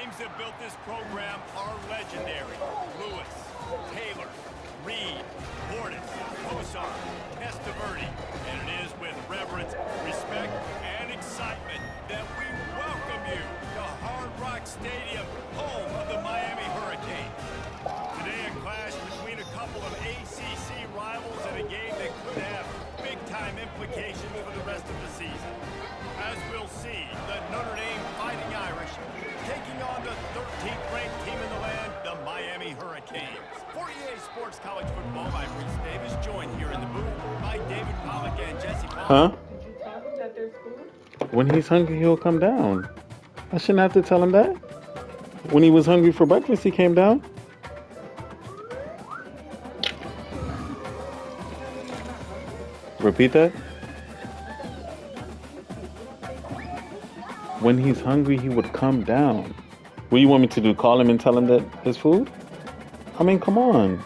names that built this program are legendary. Lewis, Taylor, Reed, Portis, Kosar, Testaverde. And it is with reverence, respect, and excitement that we welcome you to Hard Rock Stadium, home of the Miami Hurricanes. Today a clash between a couple of ACC rivals in a game that could have big-time implications for the rest of the season. As we'll see, the Notre Dame Fighting Irish taking on the 13th ranked team in the land, the Miami Hurricanes. For EA Sports College Football, I'm Reese Davis, joined here in the booth by David Pollack and Jesse Pollack. Huh? Did you tell him that there's food? When he's hungry, he'll come down. I shouldn't have to tell him that. When he was hungry for breakfast, he came down. Repeat that. When he's hungry, he would come down. What do you want me to do? Call him and tell him that his food? I mean, come on.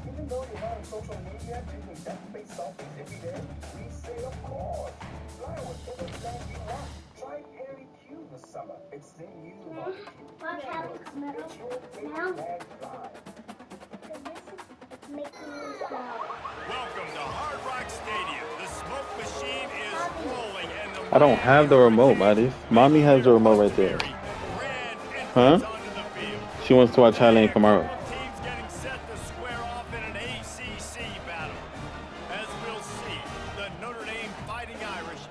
Even though you have on social media taking death-face selfies every day? We say, of course. Fly whatever flag you want. Try Perry Q this summer. It's the new barbecue. Watch how it comes out. It's your favorite Now, flag fly. because this is making me sad. Welcome to Hard Rock Stadium. The smoke machine is rolling, and the I don't have the remote, buddy. Mommy has the remote right there. grand Huh? entrance onto the field. She wants to watch Highland tomorrow. Both teams getting set to square off in an ACC battle. As we'll see, the Notre Dame Fighting Irish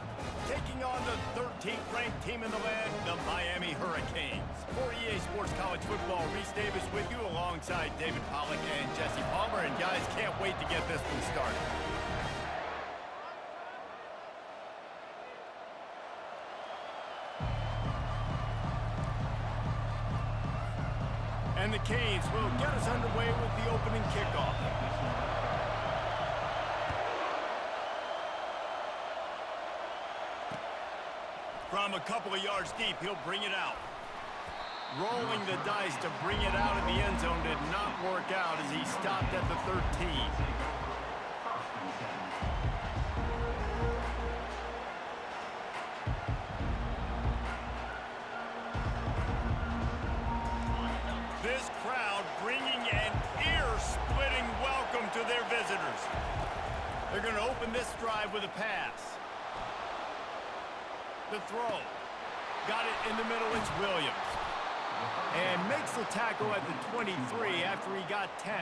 taking on the 13th ranked team in the land, the Miami Hurricanes. For EA Sports College Football, Reese Davis with you alongside David Pollack and Jesse Palmer. And guys, can't wait to get this one started. And the Canes will get us underway with the opening kickoff. From a couple of yards deep, he'll bring it out. Rolling the dice to bring it out of the end zone did not work out as he stopped at the 13. This crowd bringing an ear-splitting welcome to their visitors. They're going to open this drive with a pass. The throw. Got it in the middle, it's Williams. And makes the tackle at the 23 after he got 10.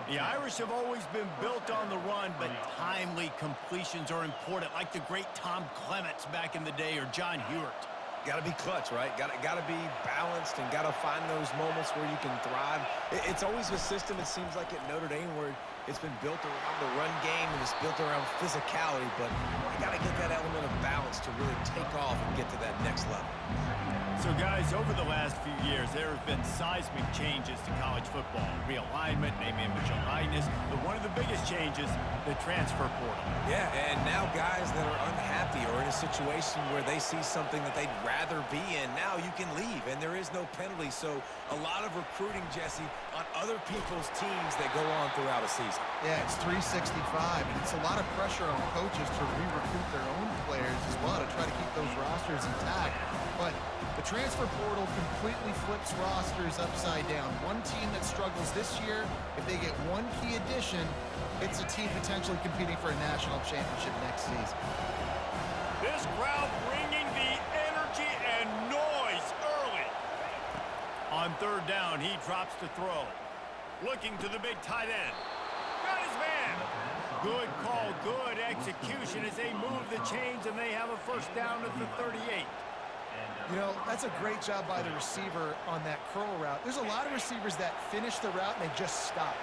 The Irish have always been built on the run, but timely completions are important, like the great Tom Clements back in the day or John Hewart. Got to be clutch, right? Got to be balanced and got to find those moments where you can thrive. It's always a system, it seems like, at Notre Dame where it's been built around the run game and it's built around physicality, but you got to get that element of balance to really take off and get to that next level. So, guys, over the last few years, there have been seismic changes to college football. Realignment, name, image, and likeness. But one of the biggest changes, the transfer portal. Yeah, and now guys that are unhappy or in a situation where they see something that they'd rather be in, now you can leave, and there is no penalty. So a lot of recruiting, Jesse, on other people's teams that go on throughout a season. Yeah, it's 365, and it's a lot of pressure on coaches to re-recruit their own players as well to try to keep those rosters intact. But the transfer portal completely flips rosters upside down. One team that struggles this year, if they get one key addition, it's a team potentially competing for a national championship next season. This crowd bringing the energy and noise early. On third down, he drops to throw. Looking to the big tight end. Got his man. Good call, good execution as they move the chains and they have a first down at the 38. You know, that's a great job by the receiver on that curl route. There's a lot of receivers that finish the route and they just stop.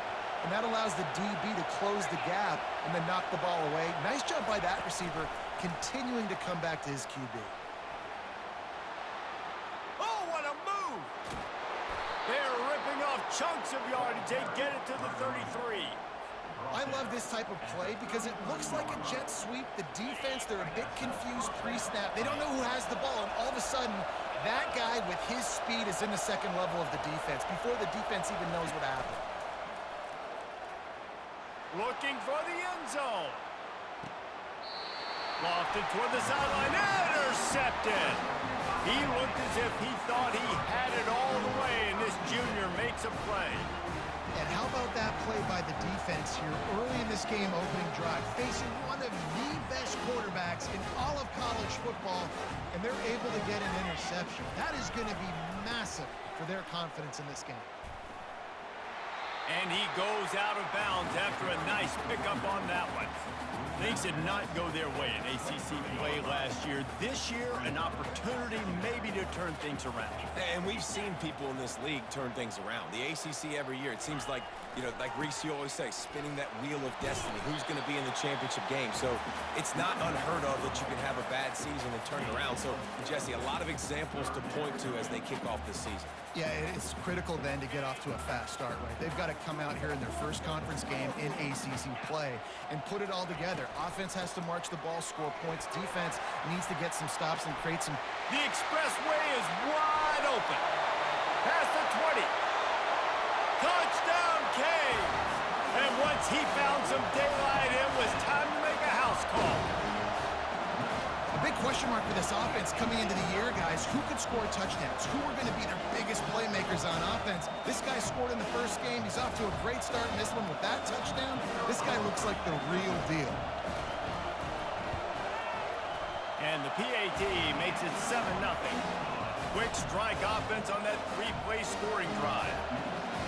And that allows the DB to close the gap and then knock the ball away. Nice job by that receiver continuing to come back to his QB. Oh, what a move! They're ripping off chunks of yardage. They get it to the 33. I love this type of play because it looks like a jet sweep. The defense, they're a bit confused pre-snap. They don't know who has the ball, and all of a sudden, that guy with his speed is in the second level of the defense before the defense even knows what happened. Looking for the end zone. Lofted toward the sideline. Intercepted. He looked as if he thought he had it all the way, and this junior makes a play. And how about that play by the defense here early in this game opening drive, facing one of the best quarterbacks in all of college football, and they're able to get an interception. That is going to be massive for their confidence in this game. And he goes out of bounds after a nice pickup on that one. Things did not go their way in ACC play last year. This year, an opportunity maybe to turn things around. And we've seen people in this league turn things around. The ACC every year, it seems like, you know, like Reese, you always say, spinning that wheel of destiny. Who's going to be in the championship game? So it's not unheard of that you can have a bad season and turn it around. So, Jesse, a lot of examples to point to as they kick off this season. Yeah, it's critical then to get off to a fast start, right? They've got to come out here in their first conference game in ACC play and put it all together. Offense has to march the ball, score points. Defense needs to get some stops and create some... The expressway is wide open. Past the 20. Touchdown, Canes. And once he found some daylight, it was time to make a house call. A big question mark for this offense coming into the year, guys. Who could score touchdowns? Who are going to be their biggest playmakers on offense? This guy scored in the first game. He's off to a great start in this one with that touchdown. This guy looks like the real deal. And the PAT makes it 7-0. Quick strike offense on that three-play scoring drive.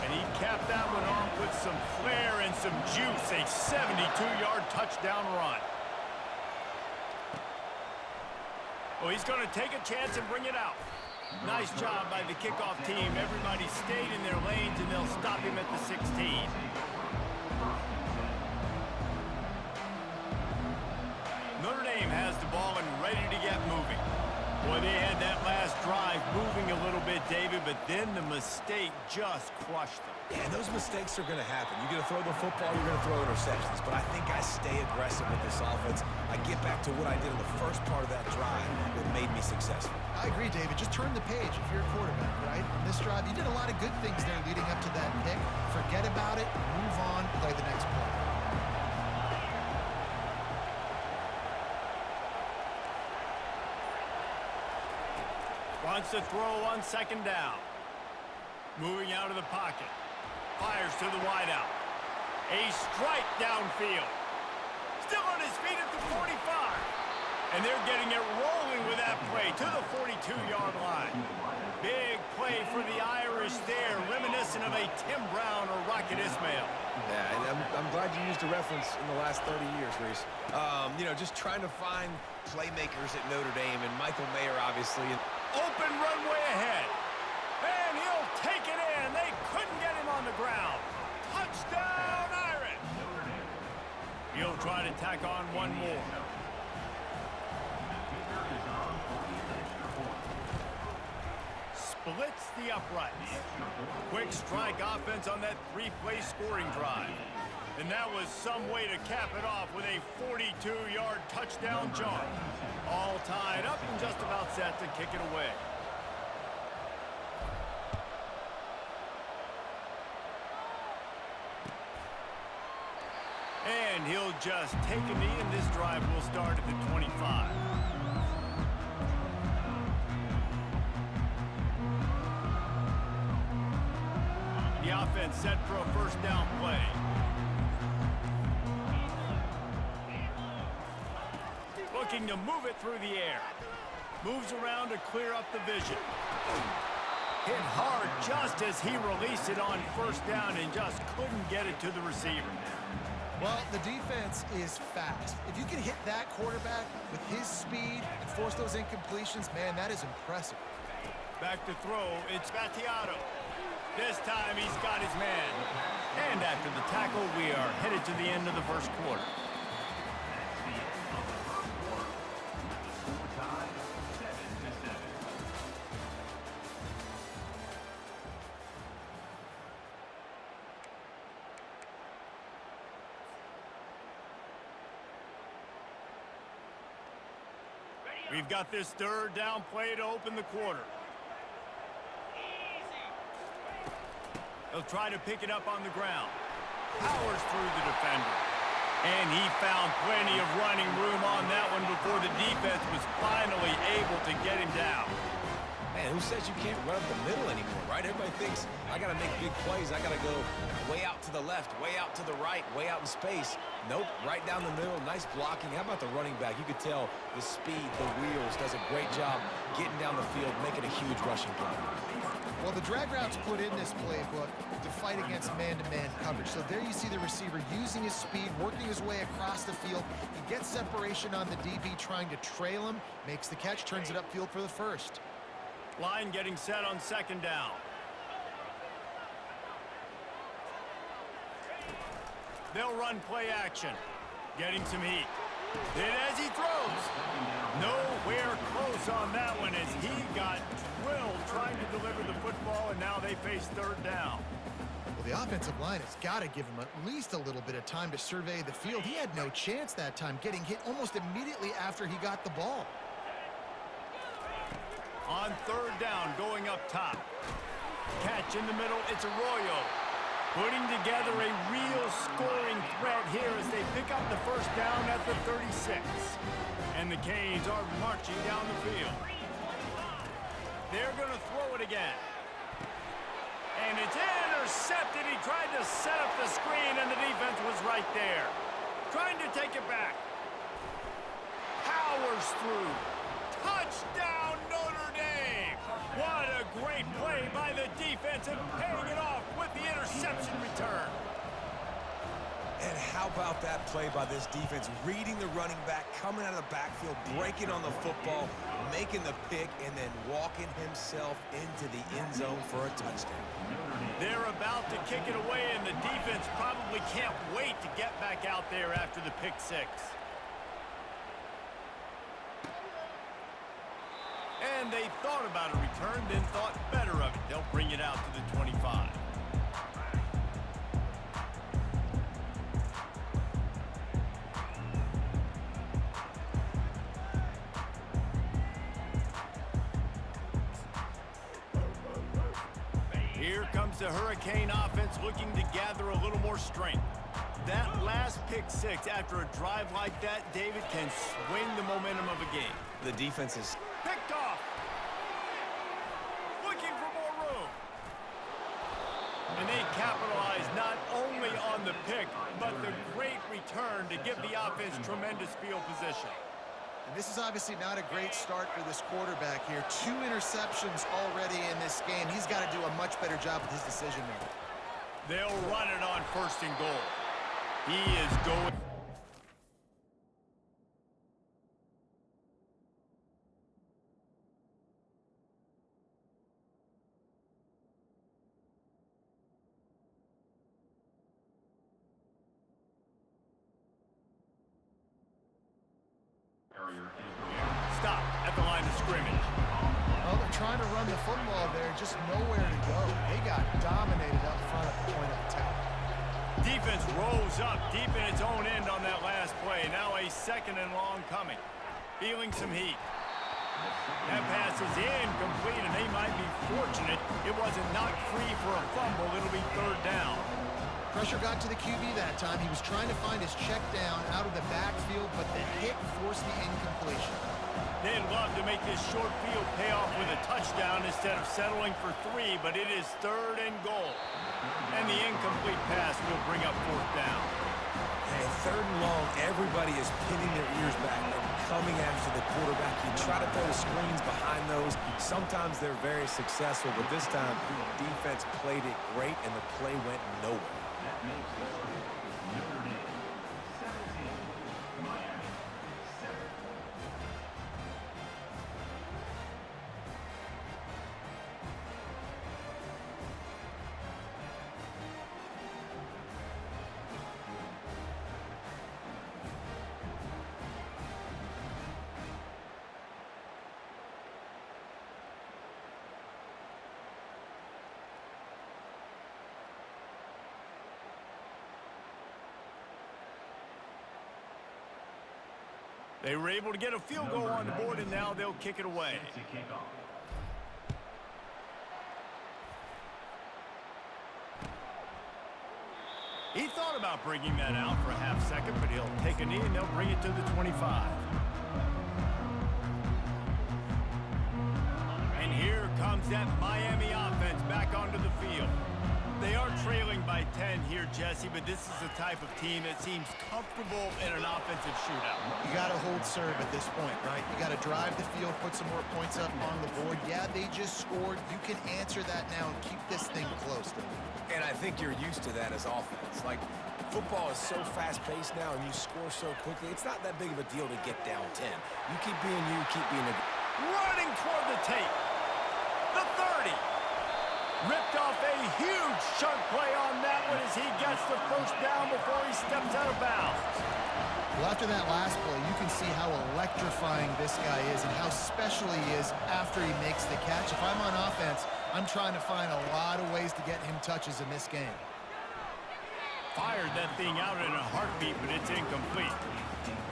And he capped that one off with some flair and some juice, a 72-yard touchdown run. Oh, he's going to take a chance and bring it out. Nice job by the kickoff team. Everybody stayed in their lanes, and they'll stop him at the 16. Notre Dame has the ball and ready to get moving. Boy, they had that last drive moving a little bit, David, but then the mistake just crushed them. Yeah, and those mistakes are going to happen. You're going to throw the football, you're going to throw interceptions. But I think I stay aggressive with this offense. I get back to what I did in the first part of that drive that made me successful. I agree, David. Just turn the page if you're a quarterback, right? On this drive, you did a lot of good things there leading up to that pick. Forget about it, move on, play the next play. Wants to throw on second down. Moving out of the pocket. Fires to the wideout. A strike downfield. Still on his feet at the 45. And they're getting it rolling with that play to the 42-yard line. Big play for the Irish there, reminiscent of a Tim Brown or Rocket Ismail. Yeah, and I'm glad you used a reference in the last 30 years, Reese. You know, just trying to find playmakers at Notre Dame, and Michael Mayer, obviously. Open runway ahead. And he'll take it in. They couldn't get him on the ground. Touchdown, Irish. He'll try to tack on one more. Splits the uprights. Quick strike offense on that three-play scoring drive. And that was some way to cap it off with a 42-yard touchdown jaunt. All tied up and just about set to kick it away. And he'll just take a knee, and this drive will start at the 25. The offense set for a first down play. Looking to move it through the air. Moves around to clear up the vision. Hit hard just as he released it on first down and just couldn't get it to the receiver. Well, the defense is fast. If you can hit that quarterback with his speed and force those incompletions, man, that is impressive. Back to throw, it's Battiato. This time he's got his man. And after the tackle, we are headed to the end of the first quarter. We've got this third down play to open the quarter. He'll try to pick it up on the ground. Powers through the defender. And he found plenty of running room on that one before the defense was finally able to get him down. Man, who says you can't run up the middle anymore, right? Everybody thinks, I got to make big plays. I got to go way out to the left, way out to the right, way out in space. Nope, right down the middle. Nice blocking. How about the running back? You could tell the speed, the wheels, does a great job getting down the field, making a huge rushing play. Well, the drag routes put in this playbook to fight against man-to-man coverage. So there you see the receiver using his speed, working his way across the field. He gets separation on the DB trying to trail him, makes the catch, turns it upfield for the first. Line getting set on second down. They'll run play action. Getting some heat. Then as he throws. Nowhere close on that one as he got drilled trying to deliver the football, and now they face third down. Well, the offensive line has got to give him at least a little bit of time to survey the field. He had no chance that time, getting hit almost immediately after he got the ball. On third down, going up top. Catch in the middle, it's Arroyo. Putting together a real scoring threat here as they pick up the first down at the 36. And the Canes are marching down the field. They're going to throw it again. And it's intercepted. He tried to set up the screen, and the defense was right there. Trying to take it back. Powers through. Touchdown, Notre Dame! What a great play by the defense and paying it off with the interception return. And how about that play by this defense? Reading the running back, coming out of the backfield, breaking on the football, making the pick, and then walking himself into the end zone for a touchdown. They're about to kick it away, and the defense probably can't wait to get back out there after the pick six. And they thought about a return, then thought better of it. They'll bring it out to the 25. Here comes the Hurricane offense looking to gather a little more strength. That last pick six after a drive like that, David, can swing the momentum of a game. The defense is Picked off. Looking for more room. And they capitalize not only on the pick, but the great return to give the offense tremendous field position. And this is obviously not a great start for this quarterback here. 2 interceptions already in this game. He's got to do a much better job with his decision making. They'll run it on 1st and goal. He is going. Stop at the line of scrimmage. Well, they're trying to run the football there, just nowhere to go. They got dominated up front at the point of attack. Defense rolls up deep in its own end on that last play. Now a 2nd and long coming. Feeling some heat. That pass is incomplete, and they might be fortunate it wasn't knocked free for a fumble. It'll be 3rd down. Pressure got to the QB that time. He was trying to find his check down out of the backfield, but the hit forced the incompletion. They'd love to make this short field pay off with a touchdown instead of settling for 3, but it is 3rd and goal. And the incomplete pass will bring up 4th down. Hey, 3rd and long, everybody is pinning their ears back and coming after the quarterback. You try to throw the screens behind those. Sometimes they're very successful, but this time, defense played it great, and the play went nowhere. They were able to get a field goal on the board, and now they'll kick it away. He thought about bringing that out for a half second, but he'll take a knee, and they'll bring it to the 25. And here comes that Miami offense back onto the field. They are trailing by 10 here, Jesse, but this is the type of team that seems comfortable in an offensive shootout. You got to hold serve at this point, right? You got to drive the field, put some more points up on the board. Yeah, they just scored. You can answer that now and keep this thing close. And I think you're used to that as offense. Like, football is so fast-paced now, and you score so quickly, it's not that big of a deal to get down 10. You keep being you, keep being a... Running toward the tape. The 30. Ripped off a huge chunk play on that one as he gets the 1st down before he steps out of bounds. Well, after that last play, you can see how electrifying this guy is and how special he is after he makes the catch. If I'm on offense, I'm trying to find a lot of ways to get him touches in this game. Fired that thing out in a heartbeat, but it's incomplete.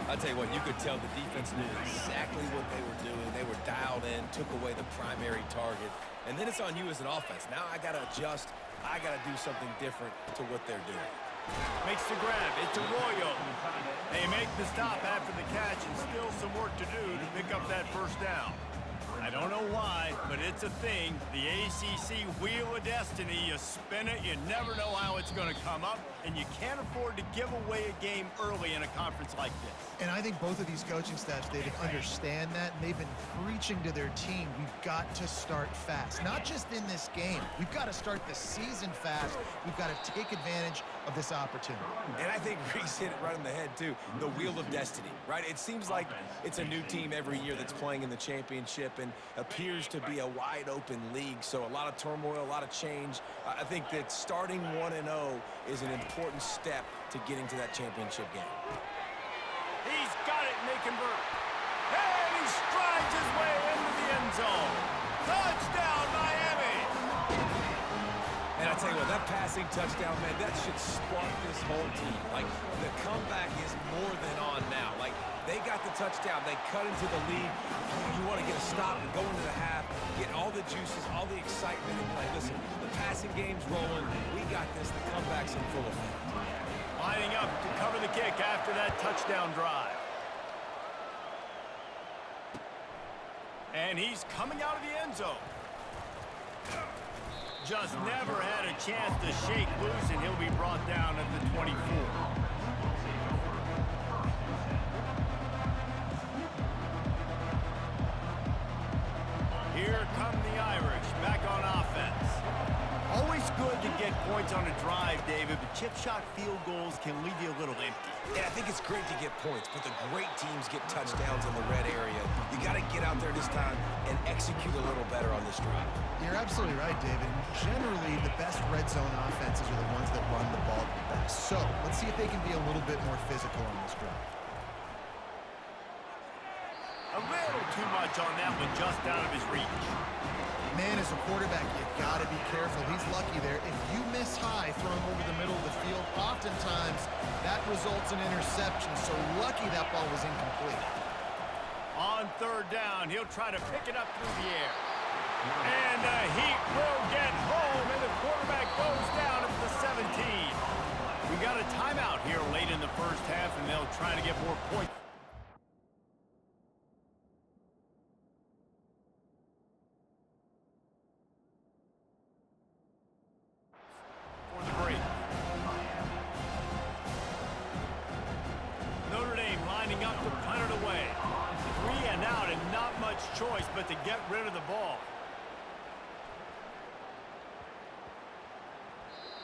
I'll tell you what, you could tell the defense knew exactly what they were doing. They were dialed in, took away the primary target. And then it's on you as an offense. Now I got to adjust I got to do something different to what they're doing. Makes the grab. It's Arroyo. They make the stop after the catch, and still some work to do to pick up that first down. I don't know why, but it's a thing. The ACC Wheel of Destiny, you spin it, you never know how it's going to come up, and you can't afford to give away a game early in a conference like this. And I think both of these coaching staffs, David, understand that, and they've been preaching to their team, we've got to start fast. Not just in this game. We've got to start the season fast. We've got to take advantage of this opportunity. And I think Reese hit it right on the head, too. The Wheel of Destiny, right? It seems like it's a new team every year that's playing in the championship and appears to be a wide-open league. So a lot of turmoil, a lot of change. I think that starting 1-0 is an important step to getting to that championship game. He's got it, and they convert. And he strides his way into the end zone. Touchdown, Miami! And I tell you what, that passing touchdown, man, that should spark this whole team. Like, the comeback is more than on now. Like, they got the touchdown. They cut into the lead. You want to get a stop and go into the half, get all the juices, all the excitement in play. Listen, the passing game's rolling. We got this. The comeback's in full effect. Lining up to cover the kick after that touchdown drive. And he's coming out of the end zone. Just never had a chance to shake loose, and he'll be brought down at the 24. Here come the Irish, back on offense. Always good to get points on a drive, David, but chip shot field goals can leave you a little empty. Yeah, I think it's great to get points, but the great teams get touchdowns in the red area. You got to get out there this time and execute a little better on this drive. You're absolutely right, David. Generally, the best red zone offenses are the ones that run the ball the best. So, let's see if they can be a little bit more physical on this drive. A little too much on that one, just out of his reach. Man, as a quarterback, you got to be careful. He's lucky there. If you miss high throwing over the middle of the field, oftentimes that results in interception. So lucky that ball was incomplete. On third down, he'll try to pick it up through the air. And the Heat will get home, and the quarterback goes down at the 17. We got a timeout here late in the first half, and they'll try to get more points. For the break. Notre Dame lining up to punt it away. 3 and out, and not much choice but to get rid of the ball.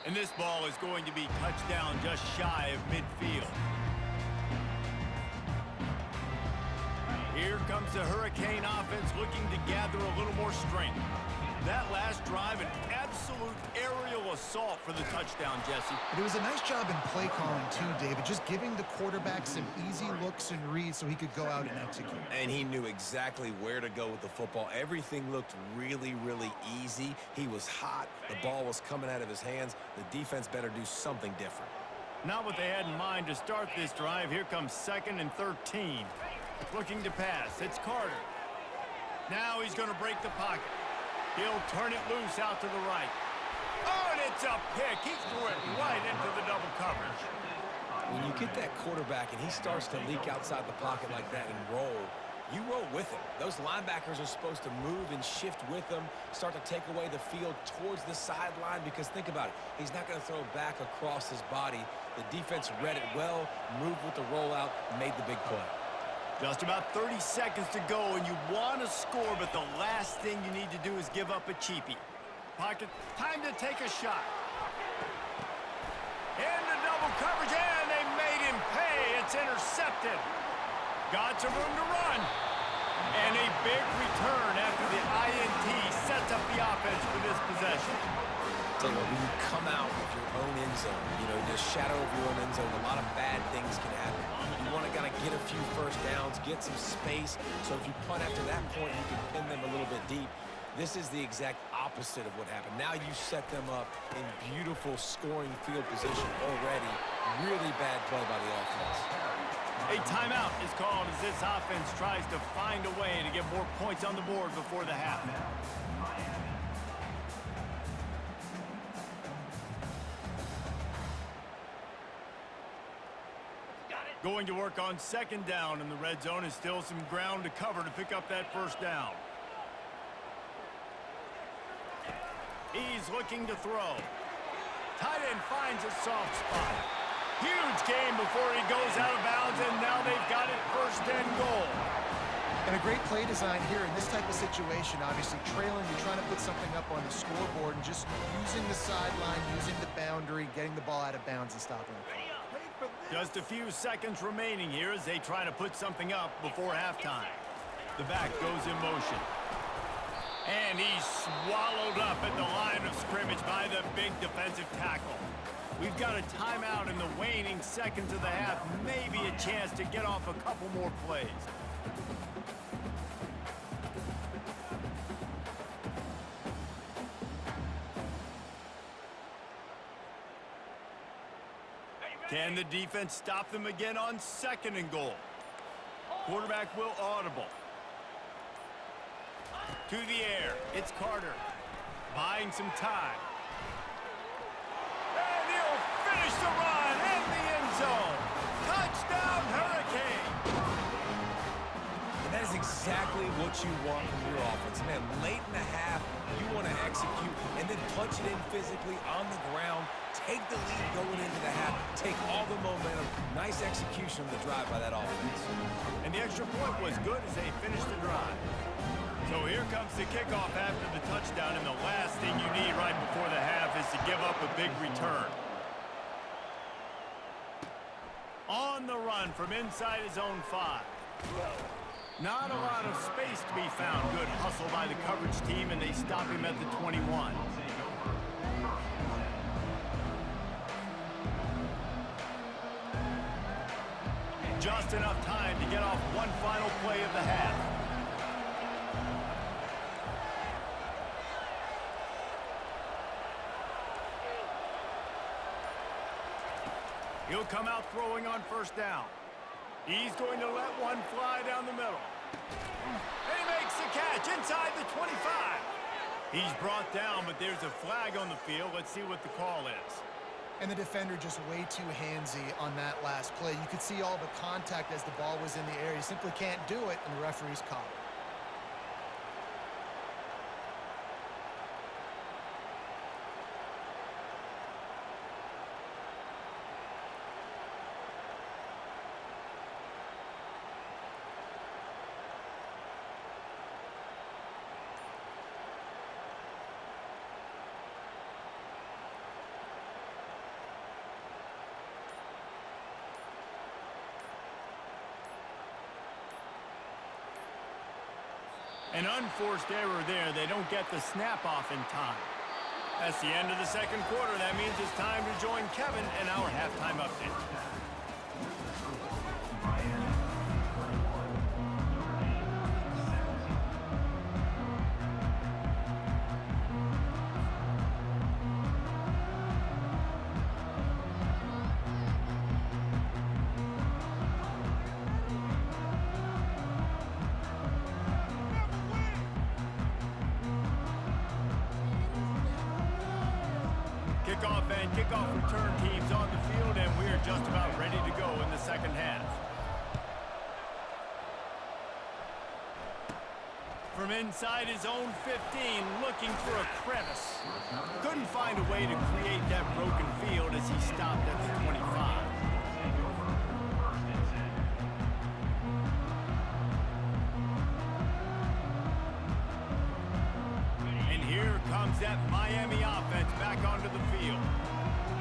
And this ball is going to be touched down just shy of midfield. Here comes the Hurricane offense looking to gather a little more strength. That last drive, an absolute aerial assault for the touchdown, Jesse. But it was a nice job in play calling too, David, just giving the quarterback some easy looks and reads so he could go out and execute. And he knew exactly where to go with the football. Everything looked really, really easy. He was hot. The ball was coming out of his hands. The defense better do something different. Not what they had in mind to start this drive. Here comes 2nd and 13. Looking to pass. It's Carter. Now he's going to break the pocket. He'll turn it loose out to the right. Oh, and it's a pick. He threw it right into the double coverage. When you get that quarterback and he starts to leak outside the pocket like that and roll, you roll with him. Those linebackers are supposed to move and shift with him, start to take away the field towards the sideline, because think about it. He's not going to throw back across his body. The defense read it well, moved with the rollout, made the big play. Just about 30 seconds to go, and you want to score, but the last thing you need to do is give up a cheapie. Pocket, time to take a shot. Into double coverage, and they made him pay. It's intercepted. Got some room to run. And a big return after the INT sets up the offense for this possession. Tell you what, when you come out with your own end zone, you know, the shadow of your own end zone, a lot of bad things can happen. You want to kind of get a few first downs, get some space, so if you punt after that point, you can pin them a little bit deep. This is the exact opposite of what happened. Now you set them up in beautiful scoring field position already. Really bad play by the offense. A timeout is called as this offense tries to find a way to get more points on the board before the half. Going to work on second down in the red zone, and still some ground to cover to pick up that first down. He's looking to throw. Tight end finds a soft spot. Huge gain before he goes out of bounds, and now they've got it first and goal. And a great play design here in this type of situation. Obviously trailing, you're trying to put something up on the scoreboard and just using the sideline, using the boundary, getting the ball out of bounds and stopping it. Just a few seconds remaining here as they try to put something up before halftime. The back goes in motion. And he's swallowed up at the line of scrimmage by the big defensive tackle. We've got a timeout in the waning seconds of the half. Maybe a chance to get off a couple more plays. Can the defense stop them again on second and goal? Quarterback will audible. To the air, it's Carter. Buying some time. And he'll finish the run in the end zone. Touchdown, Hurricane! And that is exactly what you want from your offense. Man, late in the half, you want to execute and then punch it in physically on the ground. Take the lead going into the half. Take all the momentum. Nice execution of the drive by that offense. And the extra point was good as they finished the drive. So here comes the kickoff after the touchdown, and the last thing you need right before the half is to give up a big return. On the run from inside his own 5. Not a lot of space to be found. Good hustle by the coverage team, and they stop him at the 21. Just enough time to get off one final play of the half. He'll come out throwing on first down. He's going to let one fly down the middle. And he makes the catch inside the 25. He's brought down, but there's a flag on the field. Let's see what the call is. And the defender just way too handsy on that last play. You could see all the contact as the ball was in the air. He simply can't do it, and the referee's caught it. An unforced error there. They don't get the snap off in time. That's the end of the second quarter. That means it's time to join Kevin in our halftime update. Kickoff and kickoff return teams on the field, and we're just about ready to go in the second half. From inside his own 15, looking for a crevice. Couldn't find a way to create that broken field as he stopped at the 25. And here comes that Miami offense back onto the field.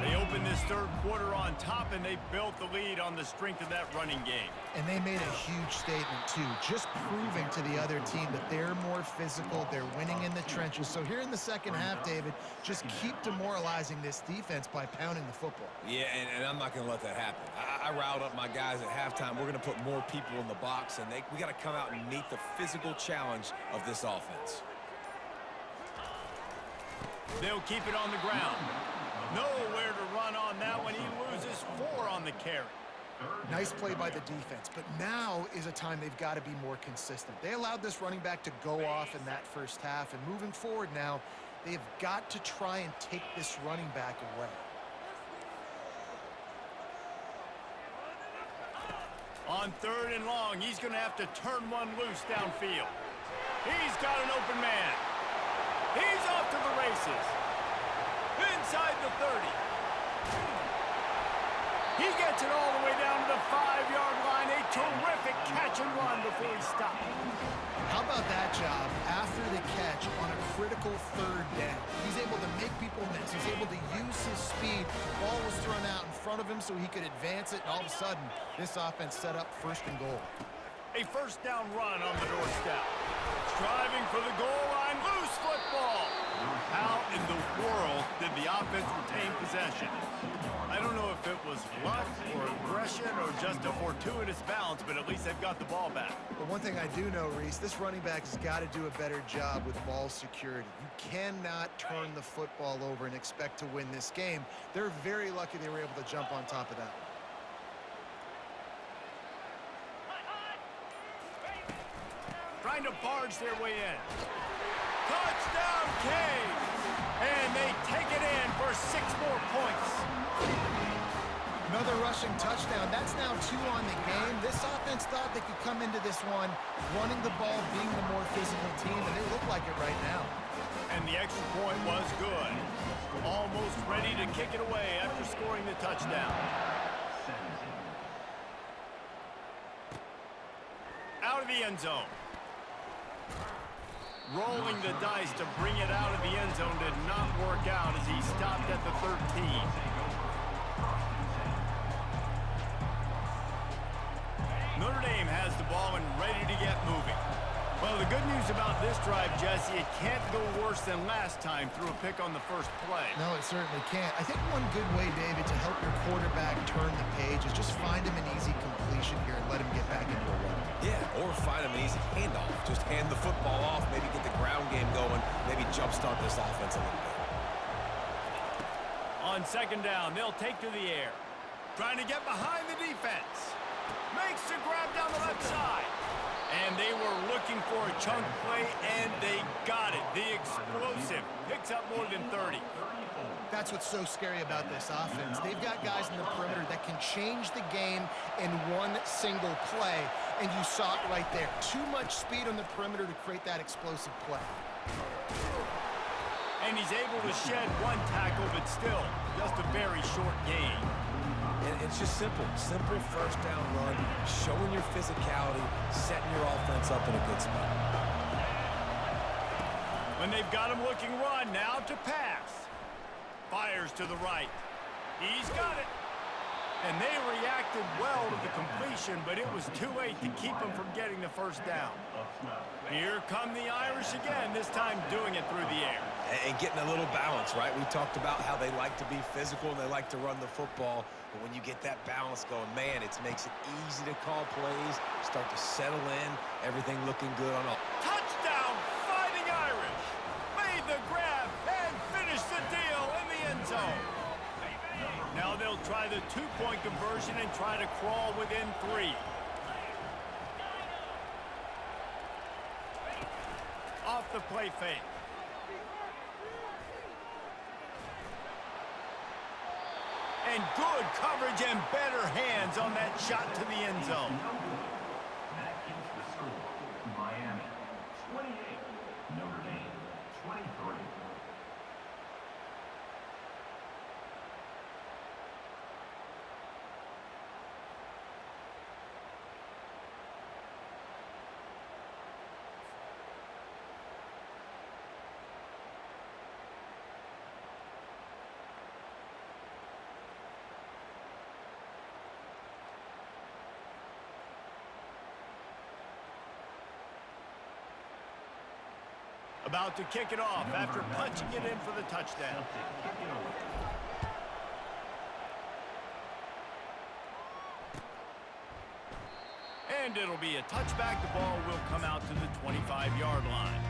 They opened this third quarter on top, and they built the lead on the strength of that running game. And they made a huge statement, too, just proving to the other team that they're more physical, they're winning in the trenches. So here in the second half, David, just keep demoralizing this defense by pounding the football. Yeah, and I'm not going to let that happen. I riled up my guys at halftime. We're going to put more people in the box, and we got to come out and meet the physical challenge of this offense. They'll keep it on the ground. Nowhere to run on that one. He loses 4 on the carry. Nice play by the defense, but now is a time they've got to be more consistent. They allowed this running back to go off in that first half, and moving forward now, they've got to try and take this running back away. On 3rd and long, he's going to have to turn one loose downfield. He's got an open man. He's off to the races. Inside the 30. He gets it all the way down to the 5-yard line. A terrific catch and run before he stopped. How about that job after the catch on a critical 3rd down? He's able to make people miss. He's able to use his speed. Ball was thrown out in front of him so he could advance it, and all of a sudden, this offense set up 1st and goal. A 1st down run on the doorstep. Striving for the goal line. Loose football. How in the world did the offense retain possession? I don't know if it was luck or aggression or just a fortuitous bounce, but at least they've got the ball back. But one thing I do know, Reese, this running back has got to do a better job with ball security. You cannot turn the football over and expect to win this game. They're very lucky they were able to jump on top of that one. Trying to barge their way in. Touchdown, Canes! And they take it in for 6 more points. Another rushing touchdown. That's now 2 on the game. This offense thought they could come into this one running the ball, being the more physical team, and they look like it right now. And the extra point was good. Almost ready to kick it away after scoring the touchdown. Out of the end zone. Rolling the dice to bring it out of the end zone did not work out as he stopped at the 13. Notre Dame has the ball and ready to get moving. Well, the good news about this drive, Jesse, it can't go worse than last time through a pick on the first play. No, it certainly can't. I think one good way, David, to help your quarterback turn the page is just find him an easy completion here and let him get back into a run. Yeah, or find him an easy handoff. Just hand the football off, maybe get the ground game going, maybe jumpstart this offense a little bit. On 2nd down, they'll take to the air. Trying to get behind the defense. Makes the grab down the left side. And they were looking for a chunk play, and they got it. The explosive picks up more than 30. That's what's so scary about this offense. They've got guys in the perimeter that can change the game in one single play, and you saw it right there. Too much speed on the perimeter to create that explosive play. And he's able to shed 1 tackle, but still, just a very short gain. And it's just simple 1st down run, showing your physicality, setting your offense up in a good spot. When they've got him looking run, now to pass. Fires to the right. He's got it. And they reacted well to the completion, but it was too late to keep him from getting the 1st down. Here come the Irish again, this time doing it through the air. And getting a little balance, right? We talked about how they like to be physical and they like to run the football. But when you get that balance going, man, it makes it easy to call plays, start to settle in, everything looking good on all. Touchdown, Fighting Irish! Made the grab and finished the deal in the end zone. Now they'll try the 2-point conversion and try to crawl within 3. Off the play fake. And good coverage and better hands on that shot to the end zone. That keeps the score. Miami 28, Notre Dame 23. About to kick it off after punching it in for the touchdown. And it'll be a touchback. The ball will come out to the 25-yard line.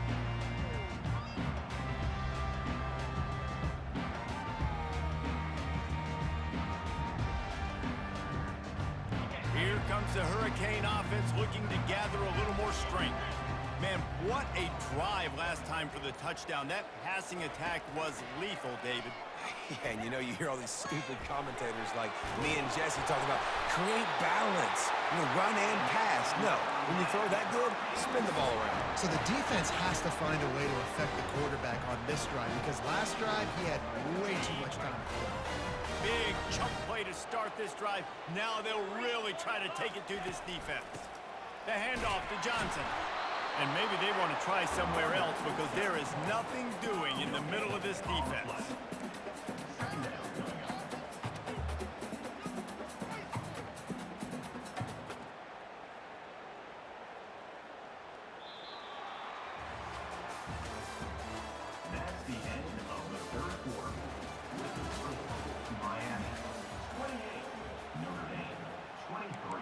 Here comes the Hurricane offense looking to gather a little more strength. Man, what a drive last time for the touchdown. That passing attack was lethal, David. Yeah, and you hear all these stupid commentators like me and Jesse talking about create balance, run and pass. No, when you throw that good, spin the ball around. So the defense has to find a way to affect the quarterback on this drive because last drive he had way too much time to throw. Big chunk play to start this drive. Now they'll really try to take it to this defense. The handoff to Johnson. And maybe they want to try somewhere else because there is nothing doing in the middle of this defense. That's the end of the third quarter. With the score, Miami 28, Notre Dame 23.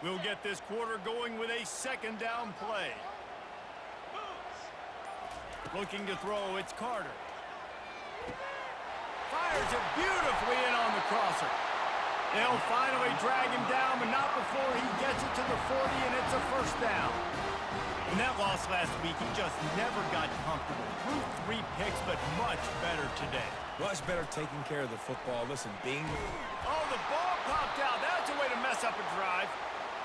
We'll get this quarter going with a second down play. Looking to throw, it's Carter. Fires it beautifully in on the crosser. They'll finally drag him down, but not before he gets it to the 40, and it's a first down. In that loss last week, he just never got comfortable. Threw 3 picks, but much better today. Much better taking care of the football. Listen, Bing. Oh, the ball popped out. That's a way to mess up a drive.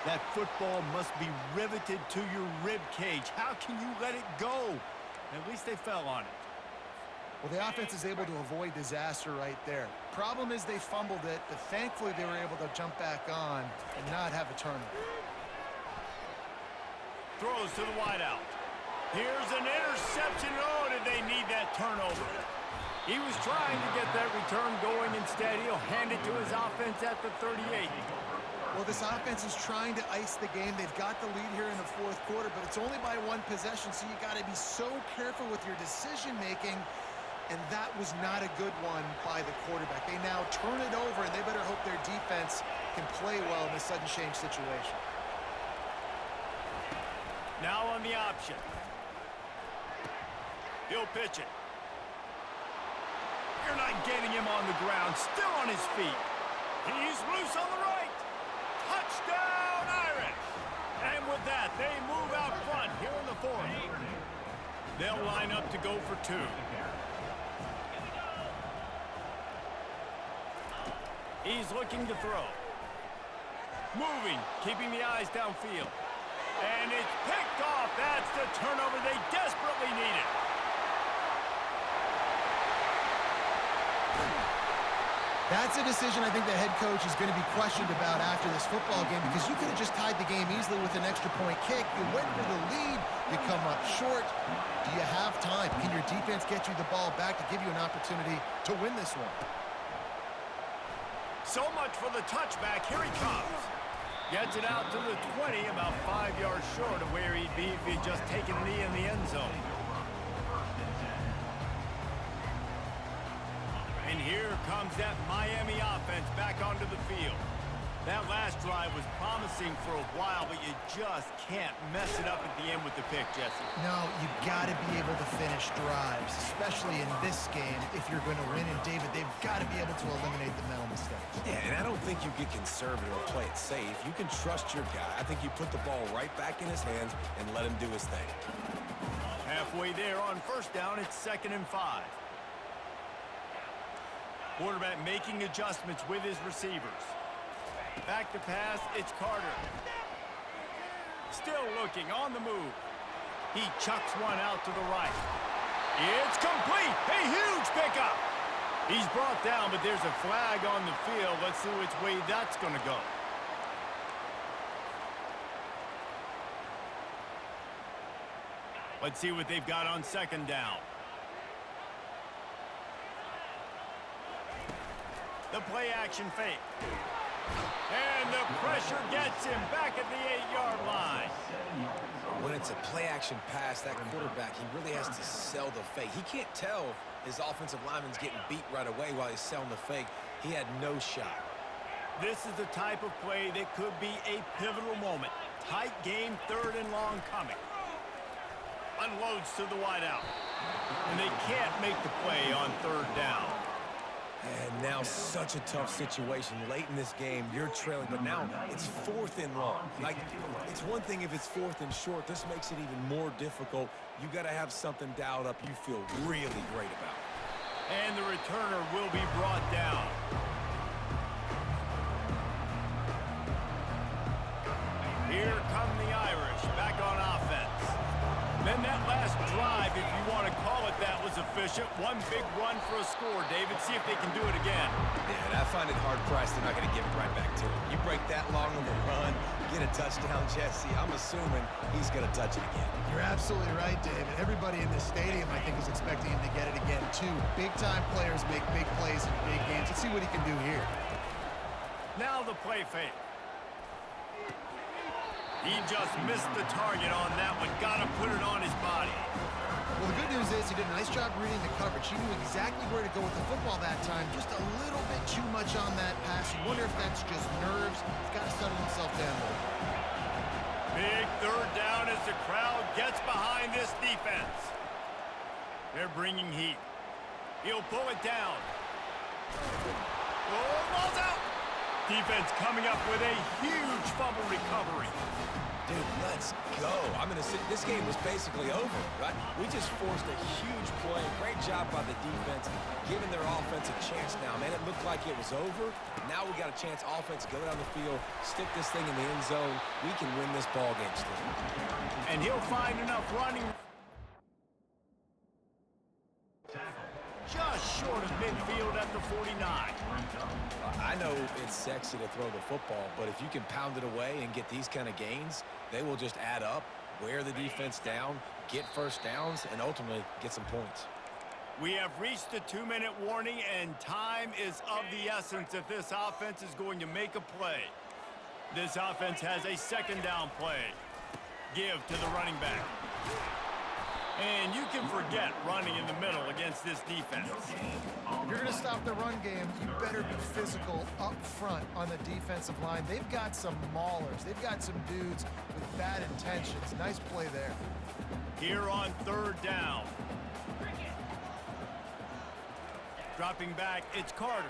That football must be riveted to your rib cage. How can you let it go? At least they fell on it. Well, the offense is able to avoid disaster right there. Problem is they fumbled it, but thankfully they were able to jump back on and not have a turnover. Throws to the wideout. Here's an interception. Oh, did they need that turnover? He was trying to get that return going. Instead, he'll hand it to his offense at the 38. Well, this offense is trying to ice the game. They've got the lead here in the fourth quarter, but it's only by 1 possession, so you got to be so careful with your decision-making, and that was not a good one by the quarterback. They now turn it over, and they better hope their defense can play well in a sudden change situation. Now on the option. He'll pitch it. You're not getting him on the ground. Still on his feet. He's loose on the right. Touchdown, Irish! And with that, they move out front here in the fourth. They'll line up to go for 2. He's looking to throw. Moving, keeping the eyes downfield. And it's picked off. That's the turnover they desperately needed. That's a decision I think the head coach is going to be questioned about after this football game because you could have just tied the game easily with an extra point kick. You went for the lead. You come up short. Do you have time? Can your defense get you the ball back to give you an opportunity to win this one? So much for the touchback. Here he comes. Gets it out to the 20, about 5 yards short of where he'd be if he'd just taken a knee in the end zone. And here comes that Miami offense back onto the field. That last drive was promising for a while, but you just can't mess it up at the end with the pick, Jesse. No, you've got to be able to finish drives, especially in this game if you're going to win. And, David, they've got to be able to eliminate the mental mistakes. Yeah, and I don't think you get conservative or play it safe. You can trust your guy. I think you put the ball right back in his hands and let him do his thing. Halfway there on first down, it's 2nd and 5. Quarterback making adjustments with his receivers. Back to pass, it's Carter. Still looking, on the move. He chucks one out to the right. It's complete! A huge pickup! He's brought down, but there's a flag on the field. Let's see which way that's going to go. Let's see what they've got on 2nd down. The play action fake. And the pressure gets him back at the 8-yard line. When it's a play-action pass, that quarterback, he really has to sell the fake. He can't tell his offensive lineman's getting beat right away while he's selling the fake. He had no shot. This is the type of play that could be a pivotal moment. Tight game, 3rd and long coming. Unloads to the wideout. And they can't make the play on 3rd down. And now such a tough situation. Late in this game, you're trailing, but now it's 4th and long. Like, it's one thing if it's 4th and short. This makes it even more difficult. You got to have something dialed up you feel really great about. And the returner will be brought down. Here come the Irish back on offense. Then that last drive, if you want to call it that, was efficient. One big run for a score, David. See if they can do it again. Yeah, and I find it hard-pressed they're not going to give it right back to him. You break that long of a run, get a touchdown, Jesse, I'm assuming he's going to touch it again. You're absolutely right, David. Everybody in this stadium, I think, is expecting him to get it again, too. Big-time players make big plays in big games. Let's see what he can do here. Now the play fake. He just missed the target on that one. Got to put it on his body. Well, the good news is he did a nice job reading the coverage. He knew exactly where to go with the football that time. Just a little bit too much on that pass. You wonder if that's just nerves. He's got to settle himself down a little bit. Big third down as the crowd gets behind this defense. They're bringing heat. He'll pull it down. Oh, ball's out. Defense coming up with a huge fumble recovery. Dude, let's go. I'm going to say this game was basically over, right? We just forced a huge play. Great job by the defense, giving their offense a chance now. Man, it looked like it was over. Now we got a chance, offense, go down the field, stick this thing in the end zone. We can win this ball game still. And he'll find enough running just short of midfield at the 49. I know it's sexy to throw the football, but if you can pound it away and get these kind of gains, they will just add up, wear the defense down, get first downs, and ultimately get some points. We have reached the 2-minute warning, and time is of the essence if this offense is going to make a play. This offense has a 2nd down play. Give to the running back. And you can forget running in the middle against this defense. If you're going to stop the run game, you better be physical up front on the defensive line. They've got some maulers. They've got some dudes with bad intentions. Nice play there. Here on 3rd down. Dropping back, it's Carter.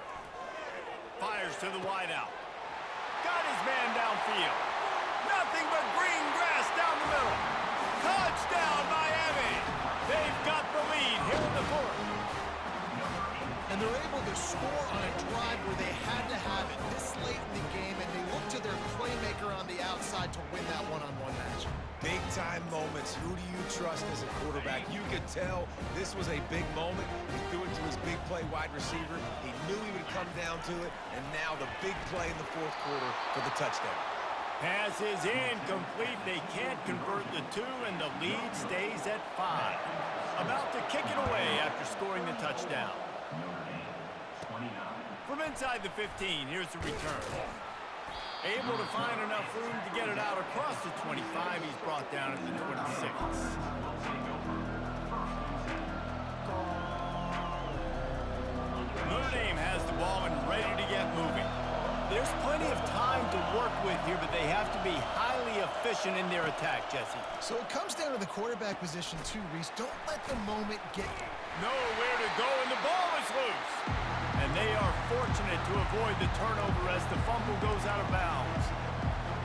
Fires to the wideout. Got his man downfield. Nothing but green grass down the middle. Touchdown, Miami! They've got the lead here in the 4th. And they're able to score on a drive where they had to have it this late in the game, and they look to their playmaker on the outside to win that one-on-one match. Big-time moments. Who do you trust as a quarterback? You could tell this was a big moment. He threw it to his big play wide receiver. He knew he would come down to it, and now the big play in the 4th quarter for the touchdown. Pass is incomplete. They can't convert the 2, and the lead stays at 5. About to kick it away after scoring the touchdown. From inside the 15, here's the return. Able to find enough room to get it out across the 25. He's brought down at the 26. Notre Dame has the ball and ready to get moving. There's plenty of time to work with here, but they have to be highly efficient in their attack, Jesse. So it comes down to the quarterback position too, Reese. Don't let the moment get... Nowhere to go, and the ball is loose. And they are fortunate to avoid the turnover as the fumble goes out of bounds.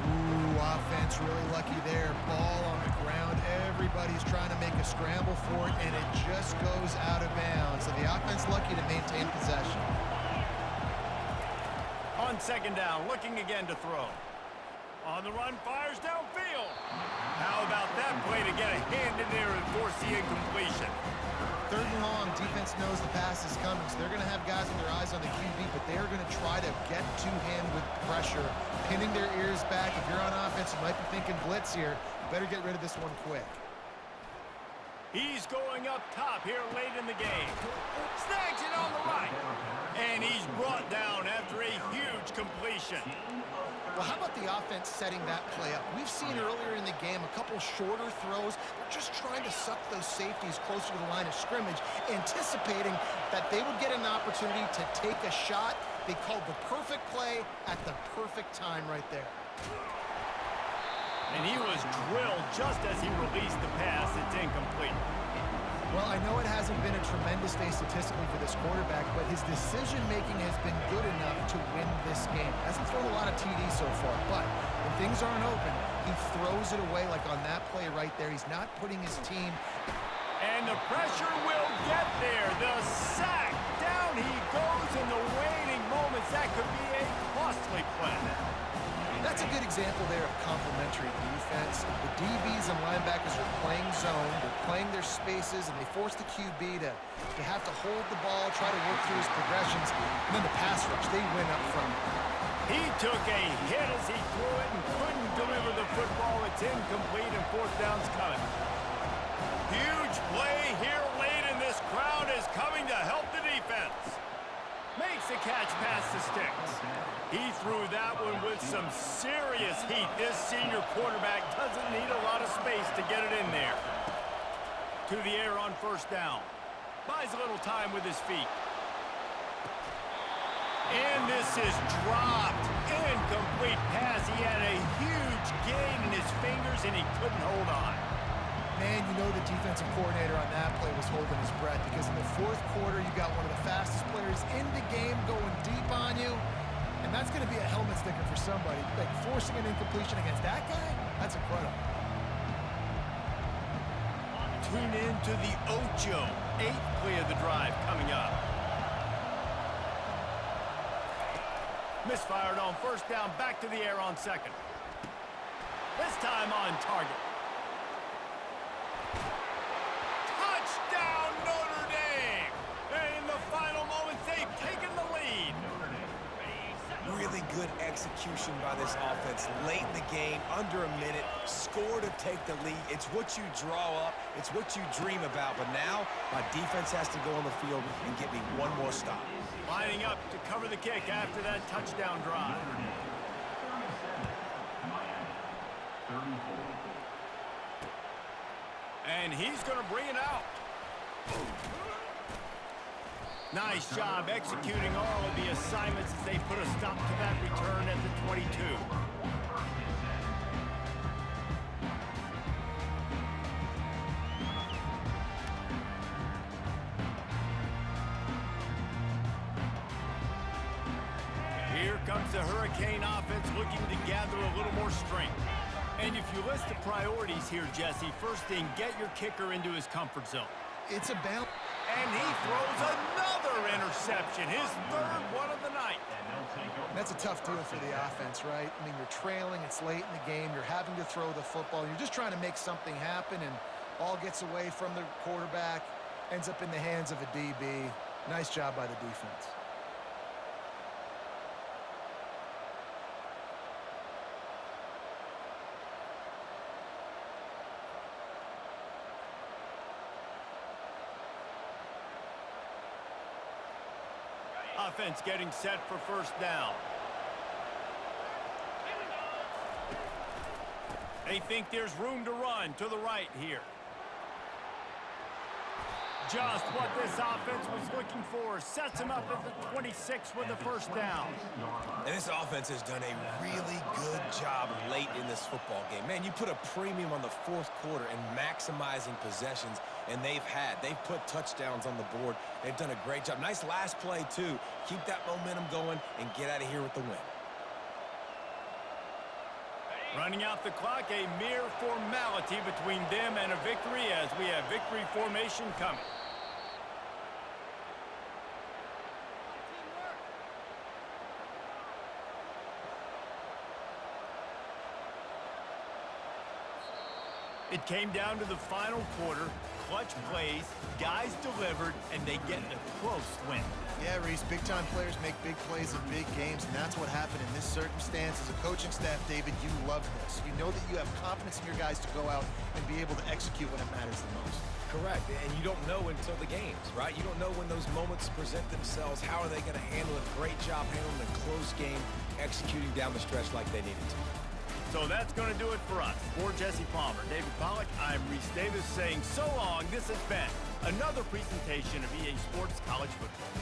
Ooh, offense really lucky there. Ball on the ground. Everybody's trying to make a scramble for it, and it just goes out of bounds. So the offense lucky to maintain possession. On 2nd down, looking again to throw. On the run, fires downfield. How about that play to get a hand in there and force the incompletion? 3rd and long, defense knows the pass is coming, so they're going to have guys with their eyes on the QB, but they're going to try to get to him with pressure, pinning their ears back. If you're on offense, you might be thinking blitz here. You better get rid of this one quick. He's going up top here late in the game. Snags it on the right. And he's brought down after a huge completion. Well, how about the offense setting that play up? We've seen earlier in the game a couple shorter throws. They're just trying to suck those safeties closer to the line of scrimmage, anticipating that they would get an opportunity to take a shot. They called the perfect play at the perfect time right there. And he was drilled just as he released the pass. It's incomplete. Well, Well, I know it hasn't been a tremendous day statistically for this quarterback, but his decision-making has been good enough to win this game. Hasn't thrown a lot of TDs so far, but when things aren't open, he throws it away like on that play right there. He's not putting his team... And the pressure will get there. The sack. Down he goes in the waning moments. That could be a costly play. That's a good example there of complementary defense. The DBs and linebackers are playing zone, they're playing their spaces, and they force the QB to have to hold the ball, try to work through his progressions, and then the pass rush, they win up front. He took a hit as he threw it and couldn't deliver the football. It's incomplete and fourth down's coming. Huge play here late, and this crowd is coming to help the defense. Makes the catch past the sticks. He threw that one with some serious heat. This senior quarterback doesn't need a lot of space to get it in there. To the air on first down. Buys a little time with his feet. And this is dropped. Incomplete pass. He had a huge gain in his fingers, and he couldn't hold on. Man, you know the defensive coordinator on that play was holding his breath because in the fourth quarter, you got one of the fastest players in the game going deep on you. And that's going to be a helmet sticker for somebody. Like, forcing an incompletion against that guy, that's incredible. Tune in to the Ocho. 8th play of the drive coming up. Misfired on first down, back to the air on second. This time on target. Touchdown, Notre Dame! And in the final moments, they've taken the lead. Really good execution by this offense late in the game, under a minute, score to take the lead. It's what you draw up, it's what you dream about, but now my defense has to go on the field and get me one more stop. Lining up to cover the kick after that touchdown drive. And he's going to bring it out. Nice job executing all of the assignments as they put a stop to that return at the 22. Here comes the Hurricane offense looking to gather a little more strength. And if you list the priorities here, Jesse, first thing, get your kicker into his comfort zone. It's a balance. And he throws another interception, his third one of the night. That's a tough deal for the offense, right? I mean, you're trailing, it's late in the game, you're having to throw the football, you're just trying to make something happen, and ball gets away from the quarterback, ends up in the hands of a DB. Nice job by the defense. Offense getting set for first down. They think there's room to run to the right here. Just what this offense was looking for. Sets him up at the 26 with the first down. And this offense has done a really good job late in this football game. Man, you put a premium on the fourth quarter and maximizing possessions, and they've put touchdowns on the board. They've done a great job. Nice last play, too. Keep that momentum going and get out of here with the win. Running out the clock, a mere formality between them and a victory as we have victory formation coming. It came down to the final quarter. Clutch plays, guys delivered, and they get a close win. Yeah, Reese, big-time players make big plays in big games, and that's what happened in this circumstance. As a coaching staff, David, you love this. You know that you have confidence in your guys to go out and be able to execute when it matters the most. Correct, and you don't know until the games, right? You don't know when those moments present themselves. How are they going to handle it? Great job handling a close game, executing down the stretch like they needed to. So that's going to do it for us. For Jesse Palmer, David Pollack, I'm Reese Davis saying so long. This has been another presentation of EA Sports College Football.